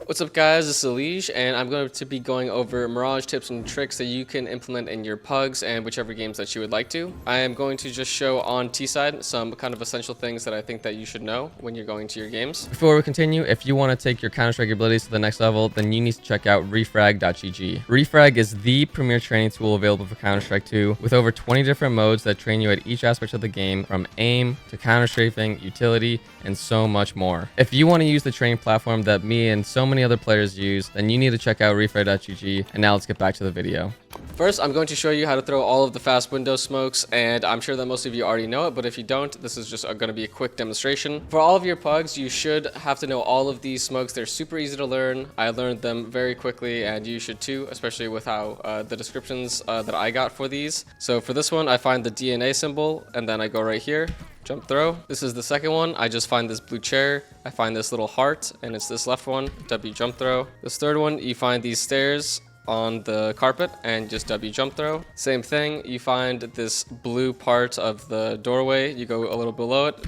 What's up guys, this is EliGE, and I'm going to be going over Mirage tips and tricks that you can implement in your PUGS and whichever games that you would like to. I am going to just show on T-side some kind of essential things that I think that you should know when you're going to your games. Before we continue, if you want to take your Counter-Strike abilities to the next level, then you need to check out refrag.gg. Refrag is the premier training tool available for Counter-Strike 2 with over 20 different modes that train you at each aspect of the game, from aim to counter-strafing, utility, and so much more. If you want to use the training platform that me and so many other players use, then you need to check out refrag.gg. And now let's get back to the video. First, I'm going to show you how to throw all of the fast window smokes, and I'm sure that most of you already know it, but if you don't, this is just going to be a quick demonstration. For all of your PUGs, you should have to know all of these smokes. They're super easy to learn. I learned them very quickly, and you should too, especially with how the descriptions that I got for these. So for this one, I find the DNA symbol, and then I go right here. Jump throw. This is the second one. I just find this blue chair. I find this little heart, and it's this left one. W jump throw. This third one, you find these stairs on the carpet and just W jump throw. Same thing. You find this blue part of the doorway. You go a little below it.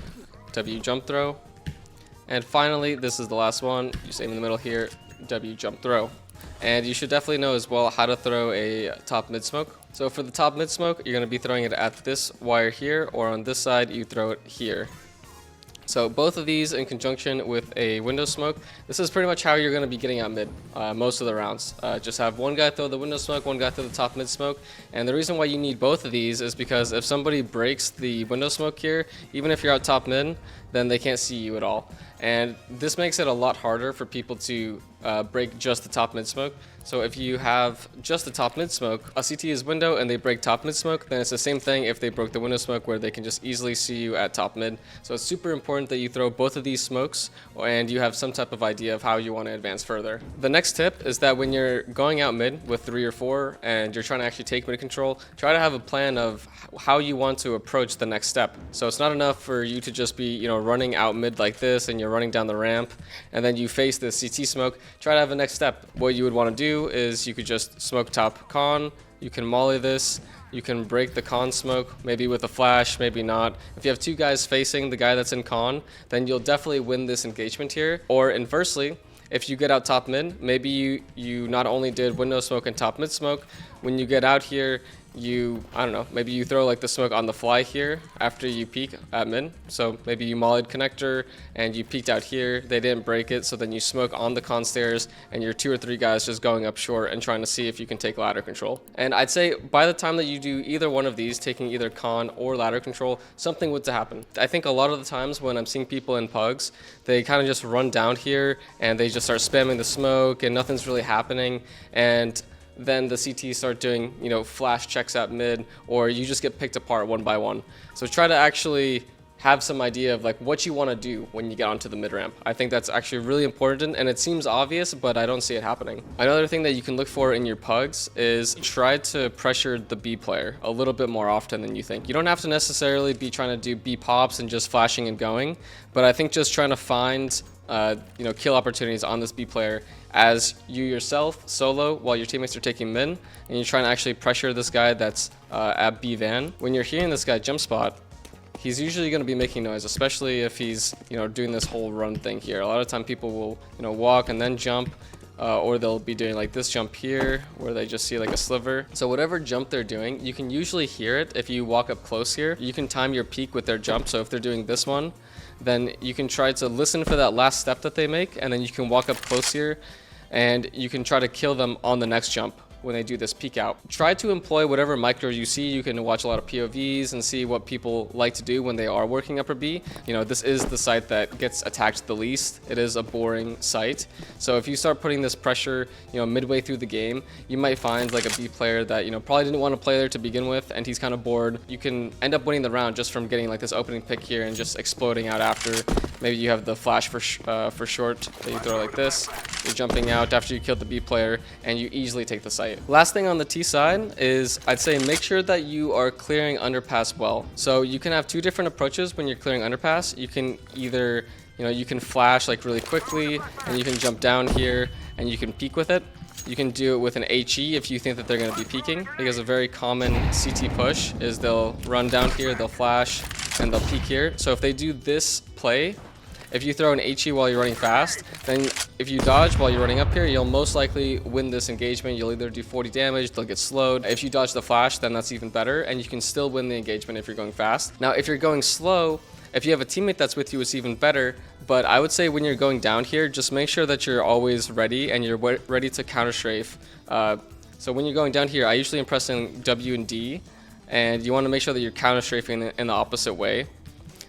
W jump throw. And finally, this is the last one. You same in the middle here. W jump throw. And you should definitely know as well how to throw a top mid smoke. So for the top mid smoke, you're going to be throwing it at this wire here, or on this side, you throw it here. So both of these in conjunction with a window smoke, this is pretty much how you're going to be getting out mid most of the rounds. Just have one guy throw the window smoke, one guy throw the top mid smoke. And the reason why you need both of these is because if somebody breaks the window smoke here, even if you're out top mid, then they can't see you at all. And this makes it a lot harder for people to break just the top mid smoke. So if you have just the top mid smoke, a CT is window and they break top mid smoke, then it's the same thing if they broke the window smoke, where they can just easily see you at top mid. So it's super important that you throw both of these smokes and you have some type of idea of how you want to advance further. The next tip is that when you're going out mid with 3 or 4 and you're trying to actually take mid control, try to have a plan of how you want to approach the next step. So it's not enough for you to just be, running out mid like this and you're running down the ramp and then you face the CT smoke. Try to have a next step. What you would want to do is you could just smoke top con, you can molly this, you can break the con smoke, maybe with a flash, maybe not. If you have 2 guys facing the guy that's in con, then you'll definitely win this engagement here. Or inversely, if you get out top mid, maybe you not only did window smoke and top mid smoke, when you get out here, maybe you throw like the smoke on the fly here after you peek at mid. So maybe you mollied connector and you peeked out here, they didn't break it, so then you smoke on the con stairs and you're 2 or 3 guys just going up short and trying to see if you can take ladder control. And I'd say by the time that you do either one of these, taking either con or ladder control, something would happen. I think a lot of the times when I'm seeing people in PUGs, they kind of just run down here and they just start spamming the smoke and nothing's really happening, and then the CT start doing, flash checks at mid, or you just get picked apart one by one. So try to actually have some idea of like what you want to do when you get onto the mid ramp. I think that's actually really important, and it seems obvious, but I don't see it happening. Another thing that you can look for in your PUGs is try to pressure the B player a little bit more often than you think. You don't have to necessarily be trying to do B pops and just flashing and going, but I think just trying to find kill opportunities on this B player as you yourself solo while your teammates are taking mid, and you're trying to actually pressure this guy that's at B van. When you're hearing this guy jump spot, he's usually going to be making noise, especially if he's doing this whole run thing here. A lot of time people will walk and then jump, or they'll be doing like this jump here where they just see like a sliver. So whatever jump they're doing, you can usually hear it if you walk up close here. You can time your peak with their jump. So if they're doing this one, then you can try to listen for that last step that they make, and then you can walk up close here and you can try to kill them on the next jump when they do this peek out. Try to employ whatever micro you see. You can watch a lot of POVs and see what people like to do when they are working upper B. This is the site that gets attacked the least. It is a boring site. So if you start putting this pressure, midway through the game, you might find like a B player that, probably didn't want to play there to begin with, and he's kind of bored. You can end up winning the round just from getting like this opening pick here and just exploding out after. Maybe you have the flash for short that you throw like this. You're jumping out after you killed the B player, and you easily take the site. Last thing on the T side is I'd say make sure that you are clearing underpass well. So you can have 2 different approaches when you're clearing underpass. You can either, you can flash like really quickly and you can jump down here and you can peek with it. You can do it with an HE if you think that they're going to be peeking, because a very common CT push is they'll run down here, they'll flash, and they'll peek here. So if they do this play, if you throw an HE while you're running fast, then if you dodge while you're running up here, you'll most likely win this engagement. You'll either do 40 damage, they'll get slowed. If you dodge the flash, then that's even better, and you can still win the engagement if you're going fast. Now, if you're going slow, if you have a teammate that's with you, it's even better. But I would say when you're going down here, just make sure that you're always ready and you're ready to counter strafe. So when you're going down here, I usually am pressing W and D, and you want to make sure that you're counter strafing in the opposite way.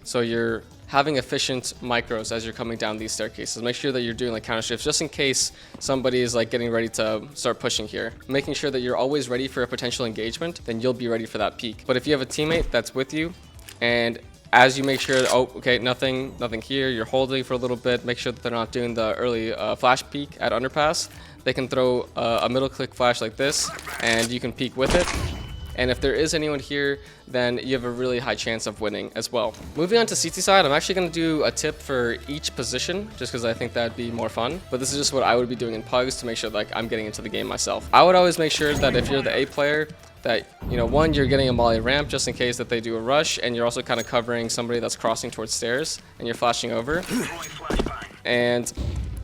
So you're having efficient micros as you're coming down these staircases. Make sure that you're doing like counter strafes just in case somebody is like getting ready to start pushing here. Making sure that you're always ready for a potential engagement, then you'll be ready for that peak. But if you have a teammate that's with you, and as you make sure, oh, okay, nothing here, you're holding for a little bit, make sure that they're not doing the early flash peek at Underpass. They can throw a middle click flash like this, and you can peek with it. And if there is anyone here, then you have a really high chance of winning as well. Moving on to CT side, I'm actually going to do a tip for each position, just because I think that'd be more fun. But this is just what I would be doing in PUGS to make sure like I'm getting into the game myself. I would always make sure that if you're the A player, that, you know, one, you're getting a molly ramp just in case that they do a rush, and you're also kind of covering somebody that's crossing towards stairs, and you're flashing over. And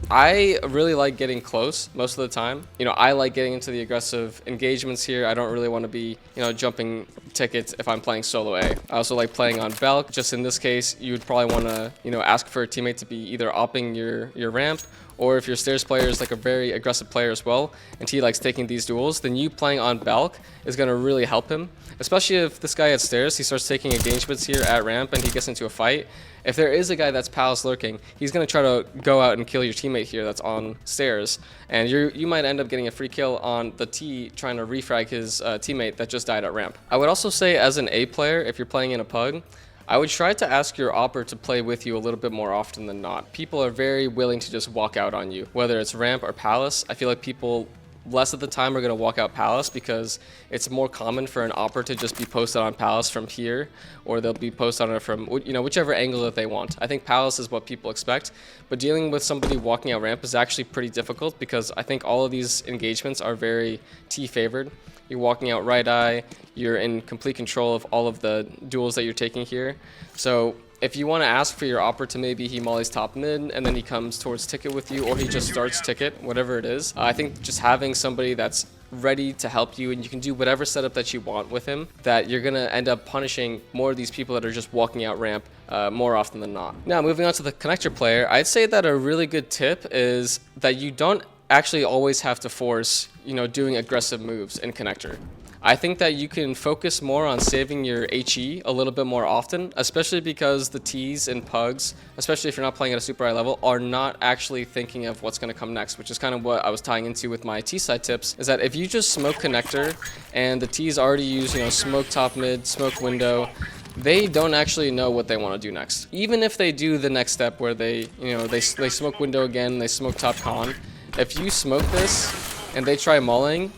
I really like getting close most of the time. You know, I like getting into the aggressive engagements here. I don't really want to be, you know, jumping tickets if I'm playing solo A. I also like playing on Belk. Just in this case, you would probably want to, you know, ask for a teammate to be either opping your ramp, or if your stairs player is like a very aggressive player as well, and he likes taking these duels, then you playing on Belk is going to really help him. Especially if this guy at stairs, he starts taking engagements here at ramp and he gets into a fight. If there is a guy that's palace lurking, he's going to try to go out and kill your teammate here that's on stairs. And you might end up getting a free kill on the T trying to refrag his teammate that just died at ramp. I would also say as an A player, if you're playing in a PUG, I would try to ask your opper to play with you a little bit more often than not. People are very willing to just walk out on you, whether it's ramp or palace. I feel like people less of the time are going to walk out palace because it's more common for an opper to just be posted on palace from here, or they'll be posted on it from, you know, whichever angle that they want. I think palace is what people expect, but dealing with somebody walking out ramp is actually pretty difficult because I think all of these engagements are very T favored. You're walking out right eye, you're in complete control of all of the duels that you're taking here. So if you want to ask for your opper to maybe he mollies top mid and then he comes towards ticket with you, or he just starts ticket, whatever it is, I think just having somebody that's ready to help you and you can do whatever setup that you want with him, that you're going to end up punishing more of these people that are just walking out ramp more often than not. Now, moving on to the connector player, I'd say that a really good tip is that you don't actually always have to force, you know, doing aggressive moves in connector. I think that you can focus more on saving your HE a little bit more often, especially because the Ts in PUGS, especially if you're not playing at a super high level, are not actually thinking of what's going to come next, which is kind of what I was tying into with my T side tips, is that if you just smoke connector and the Ts already use, you know, smoke top mid, smoke window, they don't actually know what they want to do next. Even if they do the next step where they, you know, they smoke window again, they smoke top con, if you smoke this and they try mulling,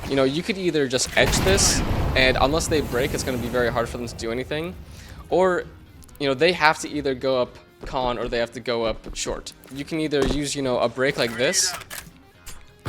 you know, you could either just edge this, and unless they break, it's going to be very hard for them to do anything. Or, you know, they have to either go up con or they have to go up short. You can either use, you know, a break like this,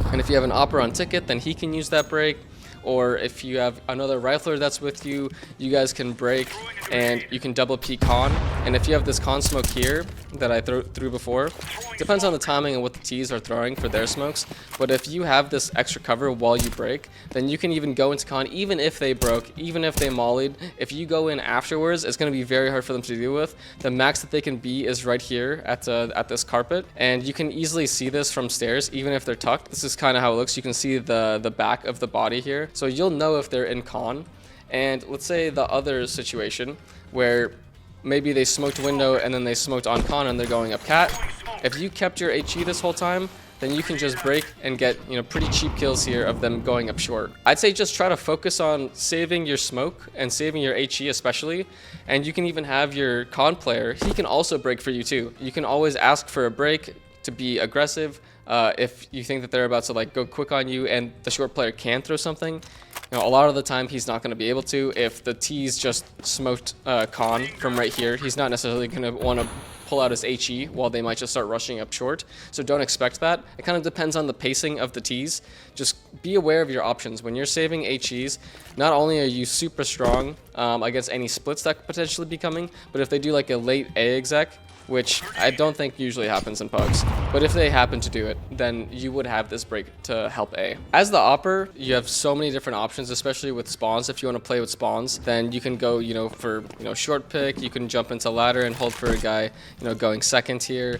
and if you have an opper on ticket, then he can use that break. Or if you have another rifler that's with you, you guys can break and you can double peek con. And if you have this con smoke here that I threw before, depends on the timing and what the Ts are throwing for their smokes. But if you have this extra cover while you break, then you can even go into con even if they broke, even if they mollied. If you go in afterwards, it's going to be very hard for them to deal with. The max that they can be is right here at this carpet. And you can easily see this from stairs, even if they're tucked. This is kind of how it looks. You can see the back of the body here. So you'll know if they're in con. And let's say the other situation where maybe they smoked window and then they smoked on con and they're going up cat. If you kept your HE this whole time, then you can just break and get, you know, pretty cheap kills here of them going up short. I'd say just try to focus on saving your smoke and saving your HE especially. And you can even have your con player, he can also break for you too. You can always ask for a break to be aggressive. If you think that they're about to like go quick on you and the short player can throw something, you know, a lot of the time he's not going to be able to. If the T's just smoked con from right here, he's not necessarily going to want to pull out his HE while they might just start rushing up short. So don't expect that. It kind of depends on the pacing of the T's. Just be aware of your options. When you're saving HEs, not only are you super strong against any splits that could potentially be coming, but if they do like a late A exec, which I don't think usually happens in PUGS. But if they happen to do it, then you would have this break to help A. As the opper, you have so many different options, especially with spawns. If you want to play with spawns, then you can go, for, short pick. You can jump into ladder and hold for a guy, going second here.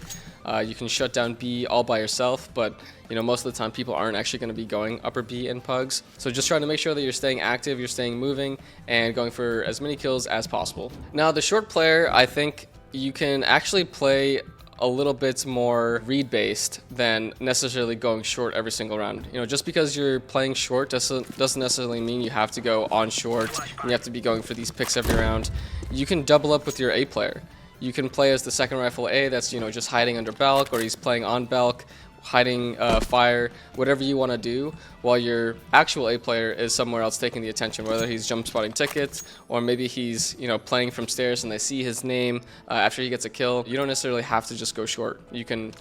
You can shut down B all by yourself, but most of the time people aren't actually going to be going upper B in PUGS. So just trying to make sure that you're staying active, you're staying moving, and going for as many kills as possible. Now the short player, I think you can actually play a little bit more read based than necessarily going short every single round. Just because you're playing short doesn't necessarily mean you have to go on short and you have to be going for these picks every round. You can double up with your A player. You can play as the second rifle A that's just hiding under Balk, or he's playing on Balk, hiding fire, whatever you want to do, while your actual A player is somewhere else taking the attention, whether he's jump spotting tickets, or maybe he's playing from stairs and they see his name after he gets a kill. You don't necessarily have to just go short. You can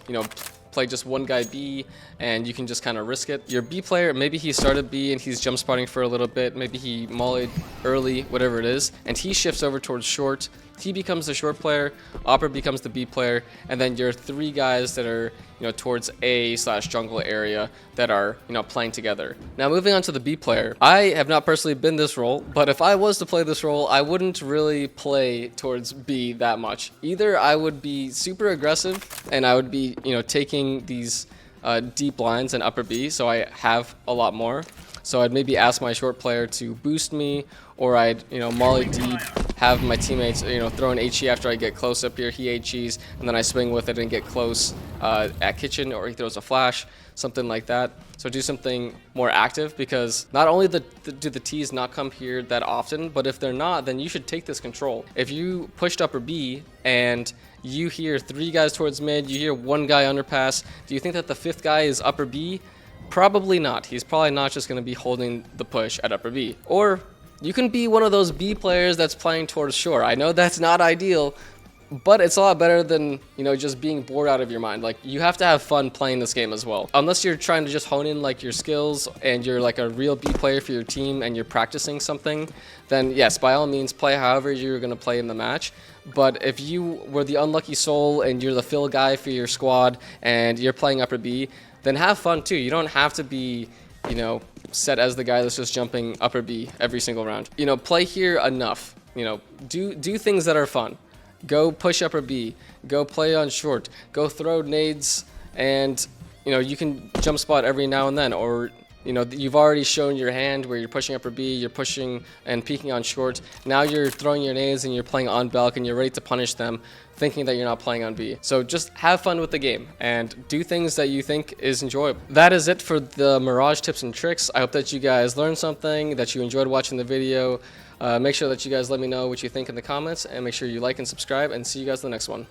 play just one guy B, and you can just kind of risk it. Your B player, maybe he started B and he's jump spotting for a little bit, maybe he mollied early, whatever it is, and he shifts over towards short. He becomes the short player, opper becomes the B player, and then your three guys that are towards A/jungle area that are playing together. Now moving on to the B player, I have not personally been this role, but if I was to play this role, I wouldn't really play towards B that much. Either I would be super aggressive and I would be taking these deep lines in upper B, so I have a lot more. So I'd maybe ask my short player to boost me, or I'd molly deep, have my teammates throw an HE after I get close up here. He HEs, and then I swing with it and get close at kitchen, or he throws a flash, something like that. So do something more active, because not only do the Ts not come here that often, but if they're not, then you should take this control. If you pushed upper B and you hear three guys towards mid, you hear one guy underpass, do you think that the fifth guy is upper B? Probably not. He's probably not just going to be holding the push at upper B. Or you can be one of those B players that's playing towards shore. I know that's not ideal, but it's a lot better than, just being bored out of your mind. Like, you have to have fun playing this game as well. Unless you're trying to just hone in your skills and you're a real B player for your team and you're practicing something, then yes, by all means, play however you're going to play in the match. But if you were the unlucky soul and you're the fill guy for your squad and you're playing upper B, then have fun too. You don't have to be, set as the guy that's just jumping upper B every single round. Play here enough. Do things that are fun. Go push upper B. Go play on short. Go throw nades, and you can jump spot every now and then. Or you've already shown your hand where you're pushing upper B, you're pushing and peeking on short. Now you're throwing your nades and you're playing on Balk and you're ready to punish them, thinking that you're not playing on B. So just have fun with the game and do things that you think is enjoyable. That is it for the Mirage tips and tricks. I hope that you guys learned something, that you enjoyed watching the video. Make sure that you guys let me know what you think in the comments, and make sure you like and subscribe, and see you guys in the next one.